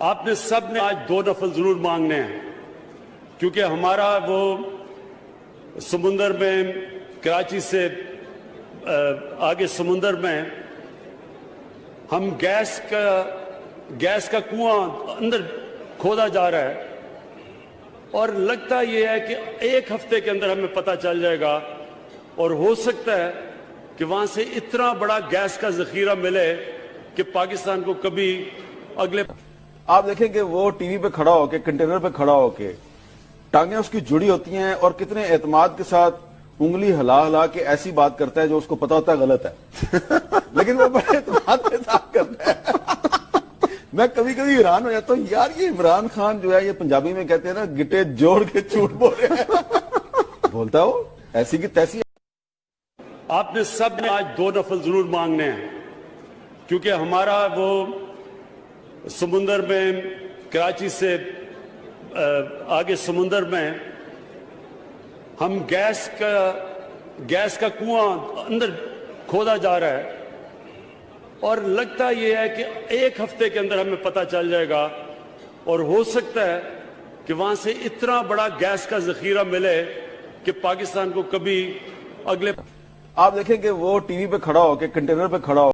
آپ نے سب نے آج 2 نفل ضرور مانگنے ہیں، کیونکہ ہمارا وہ سمندر میں کراچی سے آگے سمندر میں ہم گیس کا کنواں اندر کھودا جا رہا ہے، اور لگتا یہ ہے کہ 1 ہفتے کے اندر ہمیں پتہ چل جائے گا، اور ہو سکتا ہے کہ وہاں سے اتنا بڑا گیس کا ذخیرہ ملے کہ پاکستان کو کبھی اگلے آپ دیکھیں کہ وہ ٹی وی پہ کھڑا ہو کے، کنٹینر پہ کھڑا ہو کے ٹانگیں اس کی جڑی ہوتی ہیں، اور کتنے اعتماد کے ساتھ انگلی ہلا ہلا کے ایسی بات کرتا ہے جو اس کو پتا ہوتا ہے غلط ہے لیکن وہ بڑے اعتماد کے ساتھ کرتا ہے۔ میں کبھی کبھی حیران ہو جاتا ہوں، یار یہ عمران خان جو ہے، یہ پنجابی میں کہتے ہیں نا، گٹے جوڑ کے جھوٹ بول رہے ہیں بولتا ہو ایسی کی تیسی۔ آپ نے سب نے آج 2 نفل ضرور مانگنے ہیں، کیونکہ ہمارا وہ سمندر میں کراچی سے آگے سمندر میں ہم گیس کا کنواں اندر کھودا جا رہا ہے، اور لگتا یہ ہے کہ 1 ہفتے کے اندر ہمیں پتہ چل جائے گا، اور ہو سکتا ہے کہ وہاں سے اتنا بڑا گیس کا ذخیرہ ملے کہ پاکستان کو کبھی اگلے آپ دیکھیں کہ وہ ٹی وی پہ کھڑا ہو کے، کنٹینر پہ کھڑا ہو